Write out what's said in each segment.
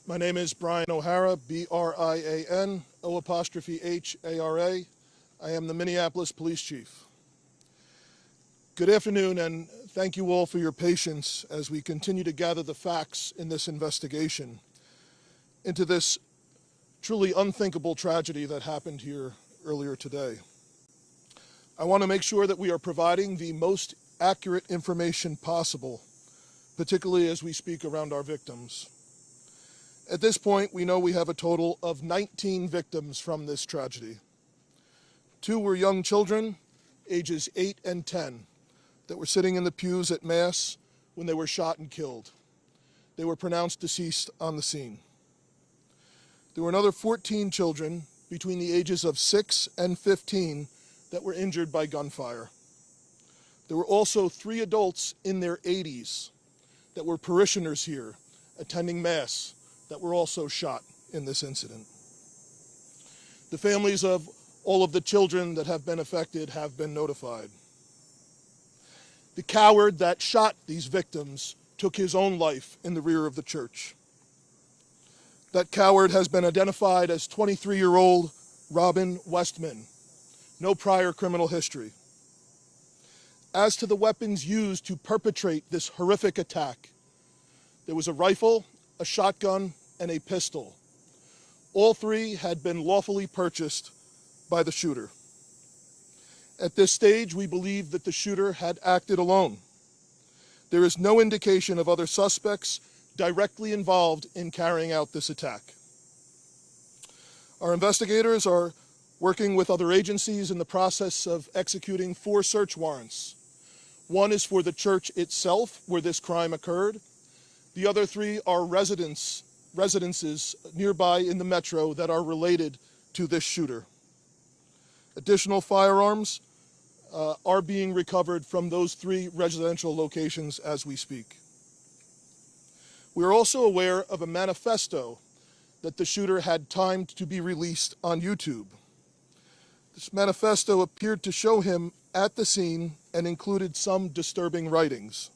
My name is Brian O'Hara, B-R-I-A-N, O''H-A-R-A. I am the Minneapolis Police Chief. Good afternoon, and thank you all for your patience as we continue to gather the facts in this investigation into this truly unthinkable tragedy that happened here earlier today. I want to make sure that we are providing the most accurate information possible, particularly as we speak around our victims. At this point, we know we have a total of 19 victims from this tragedy. 2 were young children, ages 8 and 10, that were sitting in the pews at Mass when they were shot and killed. They were pronounced deceased on the scene. There were another 14 children between the ages of 6 and 15 that were injured by gunfire. There were also 3 adults in their 80s that were parishioners here attending Mass that were also shot in this incident. The families of all of the children that have been affected have been notified. The coward that shot these victims took his own life in the rear of the church. That coward has been identified as 23-year-old Robin Westman, no prior criminal history. As to the weapons used to perpetrate this horrific attack, there was a rifle, a shotgun, and a pistol. All 3 had been lawfully purchased by the shooter. At this stage, we believe that the shooter had acted alone. There is no indication of other suspects directly involved in carrying out this attack. Our investigators are working with other agencies in the process of executing 4 search warrants. 1 is for the church itself, where this crime occurred. The other 3 are residences nearby in the metro that are related to this shooter. Additional firearms are being recovered from those 3 residential locations as we speak. We are also aware of a manifesto that the shooter had timed to be released on YouTube. This manifesto appeared to show him at the scene and included some disturbing writings.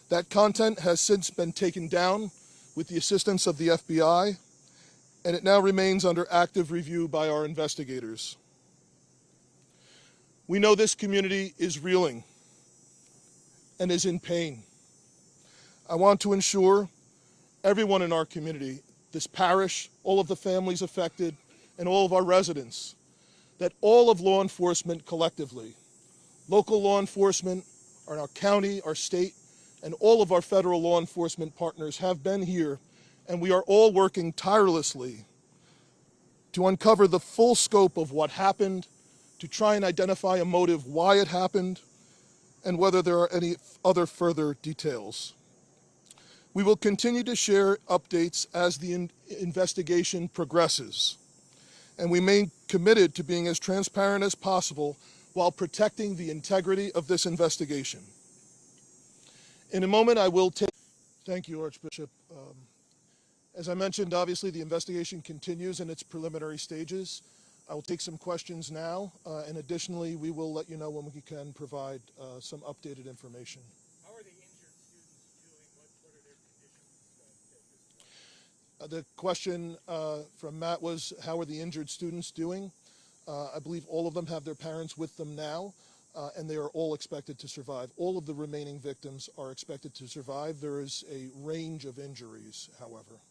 That content has since been taken down with the assistance of the FBI, and it now remains under active review by our investigators. We know this community is reeling and is in pain. I want to ensure everyone in our community, this parish, all of the families affected, and all of our residents, that all of law enforcement collectively, local law enforcement, our county, our state, and all of our federal law enforcement partners have been here, and we are all working tirelessly to uncover the full scope of what happened, to try and identify a motive why it happened, and whether there are any other further details. We will continue to share updates as the investigation progresses, and we remain committed to being as transparent as possible while protecting the integrity of this investigation. In a moment, I will take... Thank you, Archbishop. As I mentioned, obviously, the investigation continues in its preliminary stages. I will take some questions now, and additionally, we will let you know when we can provide some updated information. How are the injured students doing? What are their conditions at this point? The question from Matt was, how are the injured students doing? I believe all of them have their parents with them now, and they are all expected to survive. All of the remaining victims are expected to survive. There is a range of injuries, however.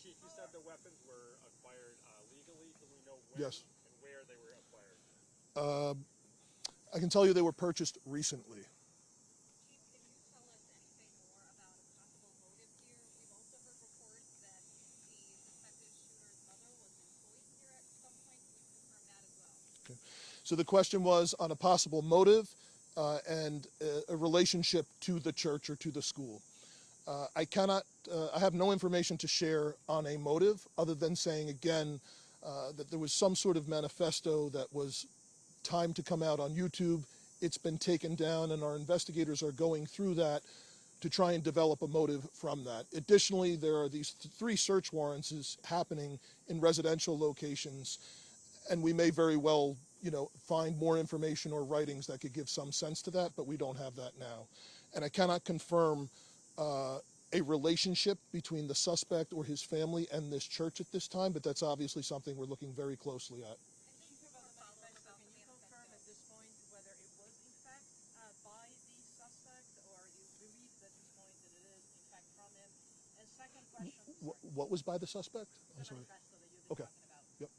Chief, you said the weapons were acquired legally. Do we know when Yes. and where they were acquired? I can tell you they were purchased recently. Chief, can you tell us anything more about a possible motive here? We've also heard reports that the suspected shooter's mother was employed here at some point. Can you confirm that as well? Okay. So the question was on a possible motive and a relationship to the church or to the school. I have no information to share on a motive other than saying again that there was some sort of manifesto that was timed to come out on YouTube. It's been taken down, and our investigators are going through that to try and develop a motive from that. Additionally, there are these 3 search warrants happening in residential locations, and we may very well, find more information or writings that could give some sense to that, but we don't have that now. And I cannot confirm a relationship between the suspect or his family and this church at this time, but that's obviously something we're looking very closely at. Chief, about the manifesto, can you confirm at this point whether it was in fact by the suspect, or you believe at this point that it is in fact from him? And second question, What was by the suspect? I'm the sorry. manifesto that you've been Okay. talking about. Yep.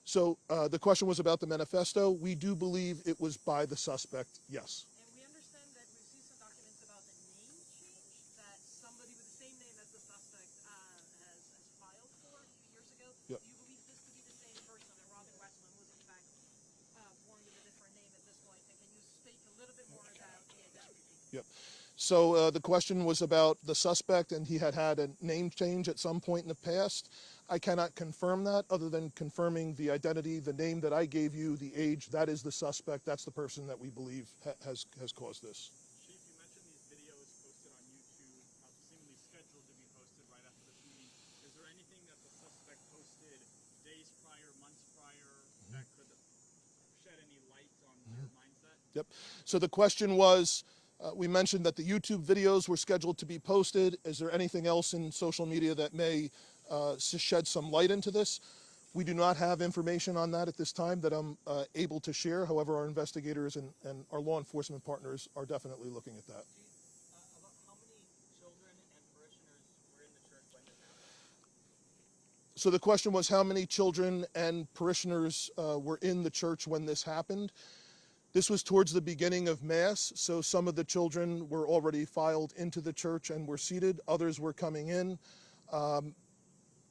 So the question was about the manifesto. We do believe it was by the suspect, yes. And we understand that we've seen some documents about the name change that somebody with the same name as the suspect has filed for a few years ago. Yep. Do you believe this to be the same person, that Robin Westman was in fact born with a different name at this point? And can you speak a little bit more about the identity? Yep. So the question was about the suspect, and he had a name change at some point in the past. I cannot confirm that, other than confirming the identity, the name that I gave you, the age. That is the suspect. That's the person that we believe has caused this. Chief, you mentioned these videos posted on YouTube, seemingly scheduled to be posted right after the shooting. Is there anything that the suspect posted days prior, months prior, that could shed any light on your mindset? Yep. So the question was, we mentioned that the YouTube videos were scheduled to be posted. Is there anything else in social media that may shed some light into this? We do not have information on that at this time that I'm able to share. However, our investigators and our law enforcement partners are definitely looking at that. About how many children and parishioners were in the church when this happened? So the question was how many children and parishioners were in the church when this happened. This was towards the beginning of Mass, so some of the children were already filed into the church and were seated. Others were coming in.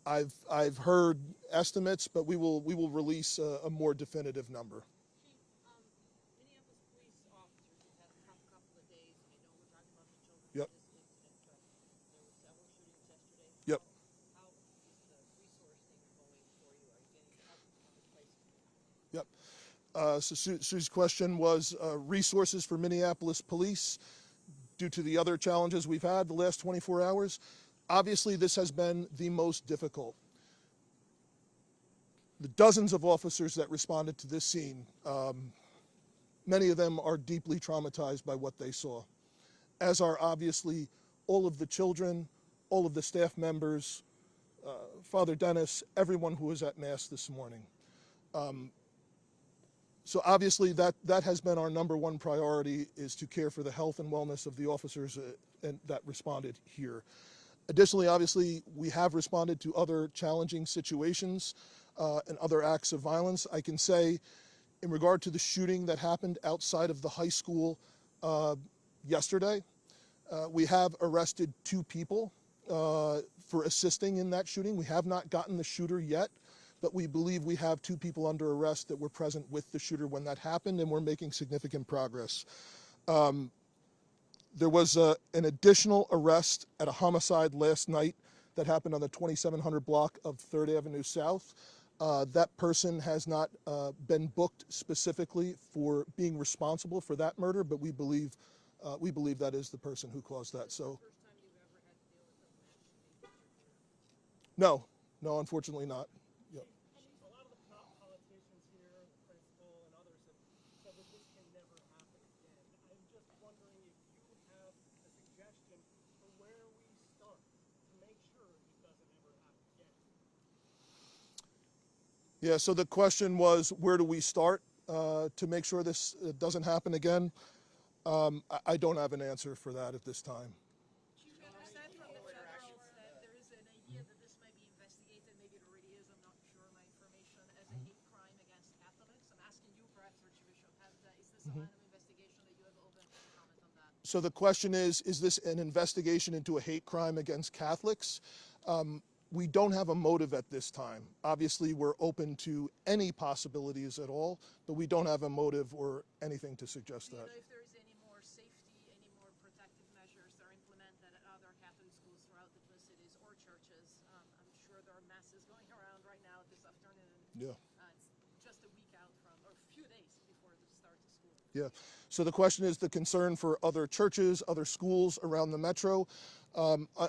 I've heard estimates, but we will release a more definitive number. Chief, Minneapolis police officers have had a tough couple of days. I know we're talking about the children Yep. in this incident, but there were several shootings yesterday. Yep. How is the resourcing going for you? Are you getting help from other places? Yep. So Sue's question was resources for Minneapolis police due to the other challenges we've had the last 24 hours. Obviously, this has been the most difficult. The dozens of officers that responded to this scene, many of them are deeply traumatized by what they saw, as are obviously all of the children, all of the staff members, Father Dennis, everyone who was at Mass this morning. So obviously that has been our number one priority, is to care for the health and wellness of the officers that responded here. Additionally, obviously, we have responded to other challenging situations and other acts of violence. I can say, in regard to the shooting that happened outside of the high school yesterday, we have arrested 2 people for assisting in that shooting. We have not gotten the shooter yet, but we believe we have 2 people under arrest that were present with the shooter when that happened, and we're making significant progress. There was an additional arrest at a homicide last night that happened on the 2700 block of 3rd Avenue South. That person has not been booked specifically for being responsible for that murder, but we believe that is the person who caused that. So, First time you've ever had to deal with a mass shooting? no, unfortunately not. Yep. A lot of the politicians here, the principal and others, have said that this can never happen again. I'm just wondering if you have a suggestion for where we start to make sure it doesn't ever happen again. Yeah, so the question was, where do we start to make sure this doesn't happen again? I don't have an answer for that at this time. Chief, we understand from the federals that there is an idea that this might be investigated, maybe it already is, I'm not sure my information, as a hate crime against Catholics. I'm asking you, perhaps, Archbishop, is this a line of investigation that you have open? Can you comment on that? So the question is this an investigation into a hate crime against Catholics? We don't have a motive at this time. Obviously, we're open to any possibilities at all, but we don't have a motive or anything to suggest Do you that. know if there is any more safety, any more protective measures that are implemented at other Catholic schools throughout the Twin Cities or churches? I'm sure there are masses going around right now this afternoon. Yeah. It's just a week out from, or a few days before the start of school. Yeah. So the question is the concern for other churches, other schools around the metro.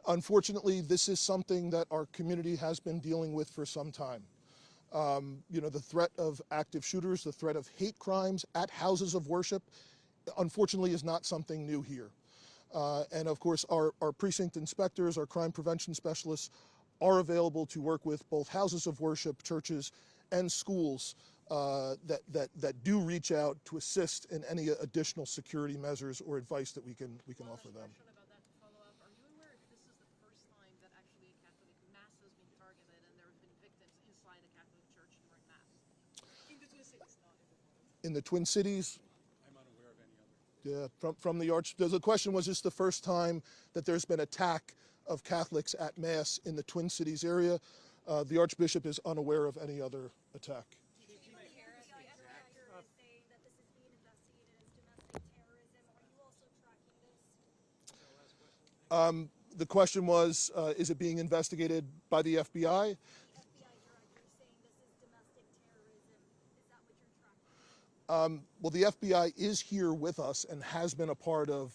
Unfortunately, this is something that our community has been dealing with for some time. The threat of active shooters, the threat of hate crimes at houses of worship, unfortunately, is not something new here. And of course, our precinct inspectors, our crime prevention specialists are available to work with both houses of worship, churches, and schools that do reach out to assist in any additional security measures or advice that we can offer them. Question about that to follow up. Are you aware if this is the first time that actually a Catholic mass has been targeted and there have been victims inside a Catholic church during mass? In the Twin Cities, not in the Philippines. In the Twin Cities, I'm unaware of any other. yeah, from the the question was, is this the first time that there's been attack of Catholics at Mass in the Twin Cities area? The Archbishop is unaware of any other attack. The FBI director is saying that this is being investigated as domestic terrorism. Are you also tracking this? The question was, is it being investigated by the FBI? The FBI director is saying this is domestic terrorism. Is that what you're tracking? Well, the FBI is here with us and has been a part of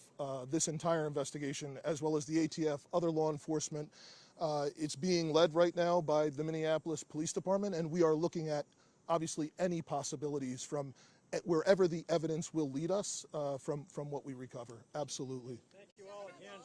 this entire investigation, as well as the ATF, other law enforcement. It's being led right now by the Minneapolis Police Department, and we are looking at, obviously, any possibilities from wherever the evidence will lead us from what we recover. Absolutely. Thank you all again.